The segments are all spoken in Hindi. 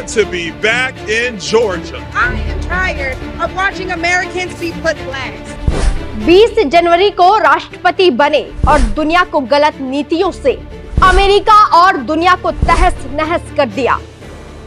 glad to be back in Georgia. I am tired of watching Americans be put last. 20 जनवरी को राष्ट्रपति बने और दुनिया को गलत नीतियों से अमेरिका और दुनिया को तहस नहस कर दिया।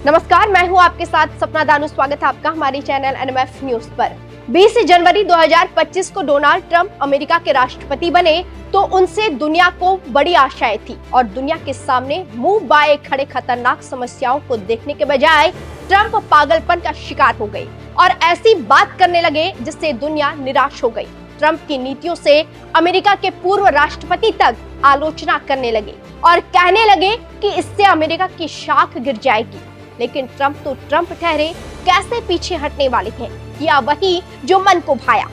नमस्कार, मैं हूं आपके साथ सपना दानू। स्वागत है आपका हमारी चैनल एनएमएफ न्यूज पर। 20 जनवरी 2025 को डोनाल्ड ट्रंप अमेरिका के राष्ट्रपति बने तो उनसे दुनिया को बड़ी आशाएं थी और दुनिया के सामने मुंह बाए खड़े खतरनाक समस्याओं को देखने के बजाय ट्रंप पागलपन का शिकार हो गई और ऐसी बात करने लगे जिससे दुनिया निराश हो गई। ट्रंप की नीतियों से अमेरिका के पूर्व राष्ट्रपति तक आलोचना करने लगे और कहने लगे कि इससे अमेरिका की शाख गिर जाएगी। लेकिन ट्रंप तो ट्रंप ठहरे, कैसे पीछे हटने वाले हैं? किया वही जो मन को भाया।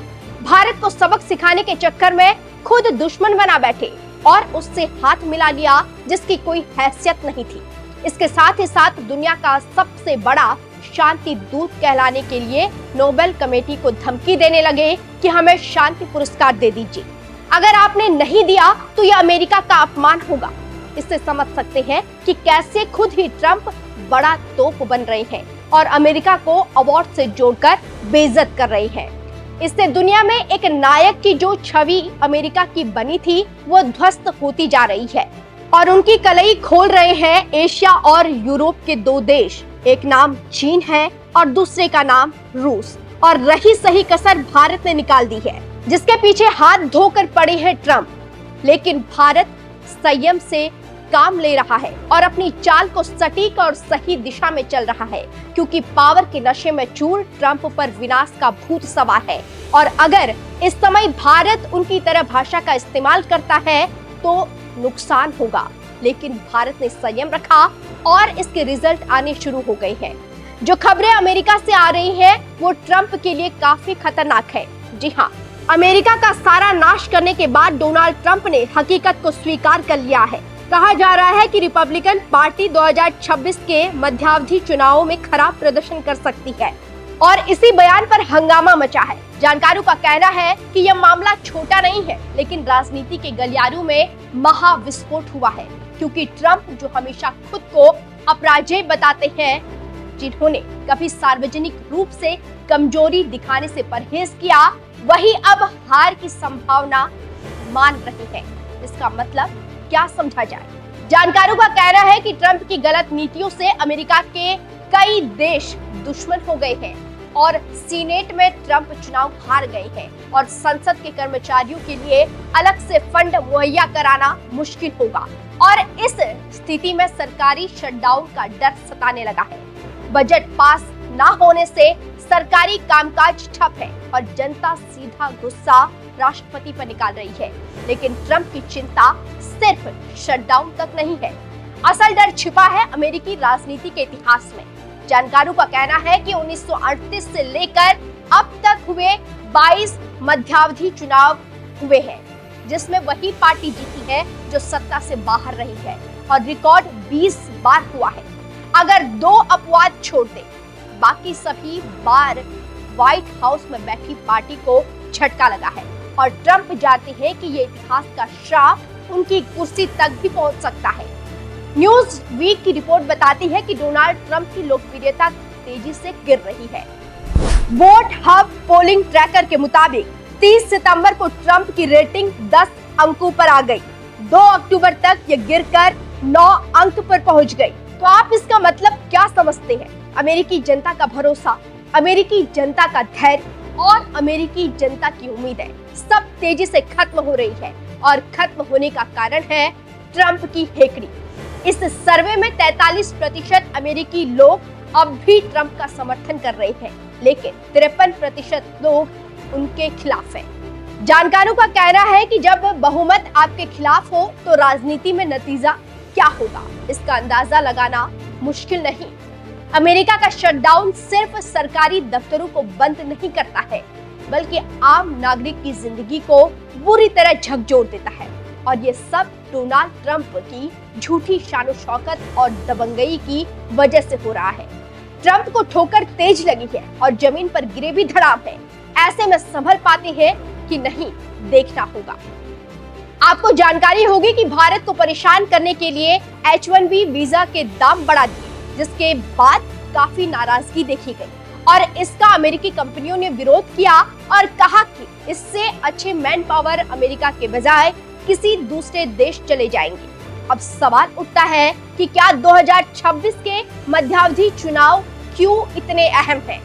भारत को सबक सिखाने के चक्कर में खुद दुश्मन बना बैठे और उससे हाथ मिला लिया जिसकी कोई हैसियत नहीं थी। इसके साथ ही साथ दुनिया का सबसे बड़ा शांति दूत कहलाने के लिए नोबेल कमेटी को धमकी देने लगे कि हमें शांति पुरस्कार दे दीजिए। अगर आपने नहीं दिया तो यह अमेरिका का अपमान होगा। इससे समझ सकते हैं कि कैसे खुद ही ट्रंप बड़ा तोप बन रहे हैं और अमेरिका को अवार्ड से जोड़कर बेइज्जत कर रहे हैं। इससे दुनिया में एक नायक की जो छवि अमेरिका की बनी थी वो ध्वस्त होती जा रही है और उनकी कलई खोल रहे हैं एशिया और यूरोप के दो देश। एक नाम चीन है और दूसरे का नाम रूस। और रही सही कसर भारत ने निकाल दी है जिसके पीछे हाथ धोकर पड़े हैं ट्रंप। लेकिन भारत संयम से काम ले रहा है और अपनी चाल को सटीक और सही दिशा में चल रहा है, क्योंकि पावर के नशे में चूर ट्रंप पर विनाश का भूत सवार है। और अगर इस समय भारत उनकी तरह भाषा का इस्तेमाल करता है तो नुकसान होगा। लेकिन भारत ने संयम रखा और इसके रिजल्ट आने शुरू हो गए हैं। जो खबरें अमेरिका से आ रही हैं वो ट्रंप के लिए काफी खतरनाक है। जी हाँ, अमेरिका का सारा नाश करने के बाद डोनाल्ड ट्रंप ने हकीकत को स्वीकार कर लिया है। कहा जा रहा है कि रिपब्लिकन पार्टी 2026 के मध्यावधि चुनावों में खराब प्रदर्शन कर सकती है और इसी बयान पर हंगामा मचा है। जानकारों का कहना है कि यह मामला छोटा नहीं है, लेकिन राजनीति के गलियारों में महाविस्फोट हुआ है, क्योंकि ट्रंप जो हमेशा खुद को अपराजेय बताते हैं, जिन्होंने कभी सार्वजनिक रूप से कमजोरी दिखाने से परहेज किया, वही अब हार की संभावना मान रहे हैं। इसका मतलब क्या समझा जाए? जानकारों का कहना है कि ट्रंप की गलत नीतियों से अमेरिका के कई देश दुश्मन हो गए हैं और सीनेट में ट्रंप चुनाव हार गए हैं और संसद के कर्मचारियों के लिए अलग से फंड मुहैया कराना मुश्किल होगा और इस स्थिति में सरकारी शटडाउन का डर सताने लगा है। बजट पास ना होने से सरकारी कामकाज ठप है और जनता सीधा गुस्सा राष्ट्रपति पर निकाल रही है। लेकिन ट्रंप की चिंता सिर्फ शटडाउन तक नहीं है, असल डर छिपा है अमेरिकी राजनीति के इतिहास में। जानकारों का कहना है कि 1938 से लेकर अब तक हुए 22 मध्यावधि चुनाव हुए हैं, जिसमें वही पार्टी जीती है जो सत्ता से बाहर रही है और रिकॉर्ड 20 बार हुआ है। अगर 2 अपवाद छोड़ दे, बाकी सभी बार व्हाइट हाउस में बैठी पार्टी को झटका लगा है और ट्रंप जानते हैं कि ये इतिहास का श्राप उनकी कुर्सी तक भी पहुंच सकता है। न्यूज वीक की रिपोर्ट बताती है कि डोनाल्ड ट्रंप की लोकप्रियता तेजी से गिर रही है। वोट हब पोलिंग ट्रैकर के मुताबिक 30 सितंबर को ट्रंप की रेटिंग 10 अंकों पर आ गई। 2 अक्टूबर तक ये गिरकर 9 अंक पर पहुंच गई। तो आप इसका मतलब क्या समझते हैं? अमेरिकी जनता का भरोसा, अमेरिकी जनता का धैर्य और अमेरिकी जनता की उम्मीदें सब तेजी से खत्म हो रही है और खत्म होने का कारण है ट्रंप की हेकड़ी। इस सर्वे में 43% अमेरिकी लोग अब भी ट्रंप का समर्थन कर रहे हैं, लेकिन 53% लोग उनके खिलाफ हैं। जानकारों का कहना है कि जब बहुमत आपके खिलाफ हो तो राजनीति में नतीजा क्या होगा इसका अंदाजा लगाना मुश्किल नहीं। अमेरिका का शटडाउन सिर्फ सरकारी दफ्तरों को बंद नहीं करता है, बल्कि आम नागरिक की जिंदगी को बुरी तरह झकझोर देता है और ये सब डोनाल्ड ट्रंप की झूठी शानो शौकत और दबंगई की वजह से हो रहा है। ट्रंप को ठोकर तेज लगी है और जमीन पर गिरे भी धड़ाम है। ऐसे में संभल पाते हैं कि नहीं, देखना होगा। आपको जानकारी होगी कि भारत को परेशान करने के लिए H1B वीजा के दाम बढ़ा दिए, जिसके बाद काफी नाराजगी देखी गई और इसका अमेरिकी कंपनियों ने विरोध किया और कहा कि इससे अच्छे मैन पावर अमेरिका के बजाय किसी दूसरे देश चले जाएंगे। अब सवाल उठता है कि क्या 2026 के मध्यावधि चुनाव क्यों इतने अहम हैं?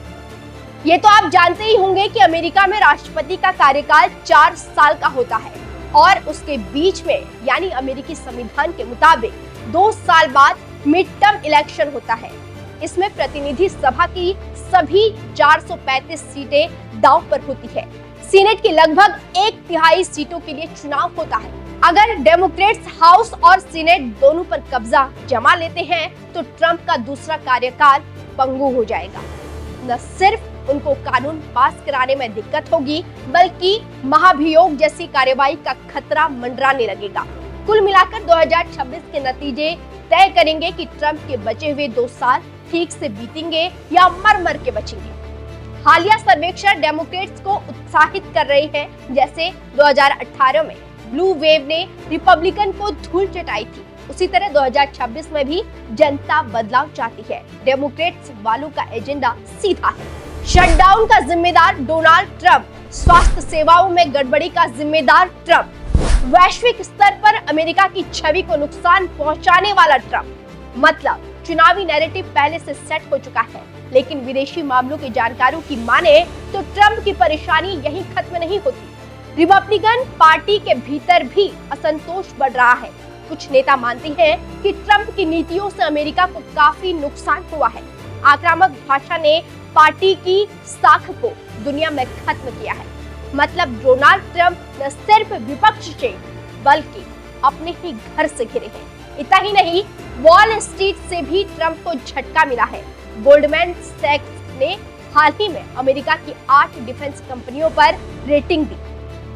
ये तो आप जानते ही होंगे कि अमेरिका में राष्ट्रपति का कार्यकाल 4 साल का होता है और उसके बीच में यानी अमेरिकी संविधान के मुताबिक 2 साल बाद मिड टर्म इलेक्शन होता है। इसमें प्रतिनिधि सभा की सभी 435 सीटें दांव पर होती है। सीनेट की लगभग 1/3 सीटों के लिए चुनाव होता है। अगर डेमोक्रेट्स हाउस और सीनेट दोनों पर कब्जा जमा लेते हैं तो ट्रंप का दूसरा कार्यकाल पंगु हो जाएगा। न सिर्फ उनको कानून पास कराने में दिक्कत होगी बल्कि महाभियोग जैसी कार्यवाही का खतरा मंडराने लगेगा। कुल मिलाकर 2026 के नतीजे तय करेंगे कि ट्रंप के बचे हुए 2 साल ठीक से बीतेंगे या मर के बचेंगे। हालिया सर्वेक्षण डेमोक्रेट्स को उत्साहित कर रहे हैं। जैसे 2018 में ब्लू वेव ने रिपब्लिकन को धूल चटाई थी, उसी तरह 2026 में भी जनता बदलाव चाहती है। डेमोक्रेट्स वालों का एजेंडा सीधा है। शटडाउन का जिम्मेदार डोनाल्ड ट्रंप, स्वास्थ्य सेवाओं में गड़बड़ी का जिम्मेदार ट्रंप, वैश्विक स्तर पर अमेरिका की छवि को नुकसान पहुंचाने वाला ट्रंप। मतलब चुनावी नैरेटिव पहले से सेट हो चुका है, लेकिन विदेशी मामलों के जानकारों की माने तो ट्रंप की परेशानी यहीं खत्म नहीं होती। रिपब्लिकन पार्टी के भीतर भी असंतोष बढ़ रहा है। कुछ नेता मानते हैं कि ट्रंप की नीतियों से अमेरिका को काफी नुकसान हुआ है। आक्रामक भाषा ने पार्टी की साख को दुनिया में खत्म किया है। मतलब डोनाल्ड ट्रंप न सिर्फ विपक्ष से बल्कि अपने ही घर से घिरे हैं। इतना ही नहीं, वॉल स्ट्रीट से भी ट्रंप को झटका मिला है। गोल्डमैन सैक्स ने हाल ही में अमेरिका की 8 डिफेंस कंपनियों पर रेटिंग दी।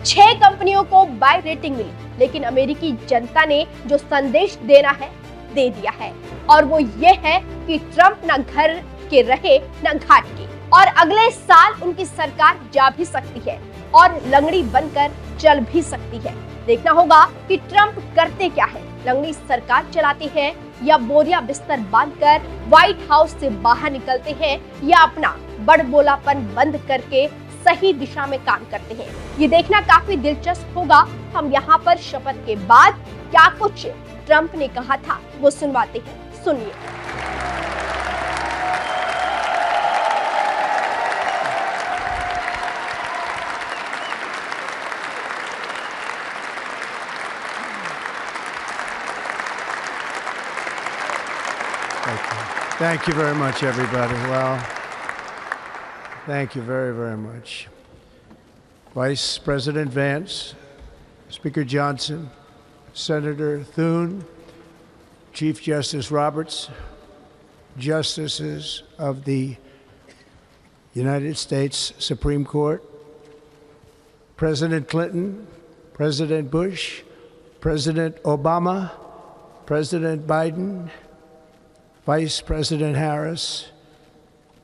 6 कंपनियों को बाय रेटिंग मिली, लेकिन अमेरिकी जनता ने जो संदेश देना है दे दिया है और वो ये है कि ट्रंप न घर के रहे न घाट के, और अगले साल उनकी सरकार जा भी सकती है और लंगड़ी बनकर चल भी सकती है। देखना होगा कि ट्रंप करते क्या है, लंगड़ी सरकार चलाते हैं या बोरिया बिस्तर बांधकर व्हाइट हाउस से बाहर निकलते हैं या अपना बड़बोलापन बंद करके सही दिशा में काम करते हैं। ये देखना काफी दिलचस्प होगा। हम यहाँ पर शपथ के बाद क्या कुछ ट्रंप ने कहा था वो सुनवाते हैं, सुनिए। Thank you very much, everybody. Well, thank you very, very much. Vice President Vance, Speaker Johnson, Senator Thune, Chief Justice Roberts, Justices of the United States Supreme Court, President Clinton, President Bush, President Obama, President Biden, Vice President Harris,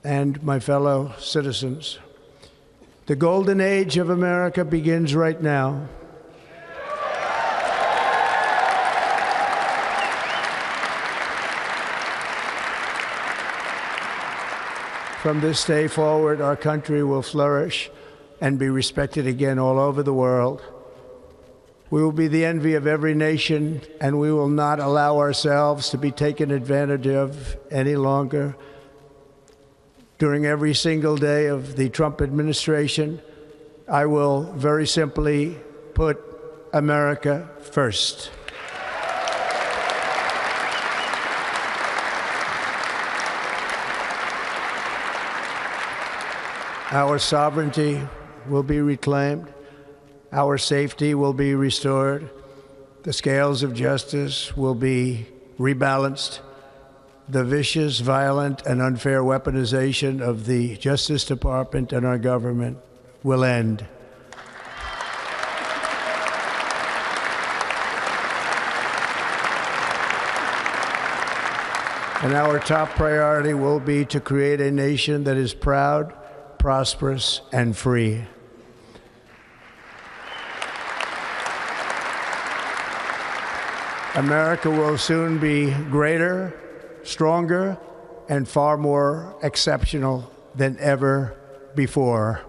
and my fellow citizens. The golden age of America begins right now. From this day forward, our country will flourish and be respected again all over the world. We will be the envy of every nation, and we will not allow ourselves to be taken advantage of any longer. During every single day of the Trump administration, I will very simply put America first. Our sovereignty will be reclaimed. Our safety will be restored. The scales of justice will be rebalanced. The vicious, violent, and unfair weaponization of the Justice Department and our government will end. And our top priority will be to create a nation that is proud, prosperous, and free. America will soon be greater, stronger, and far more exceptional than ever before.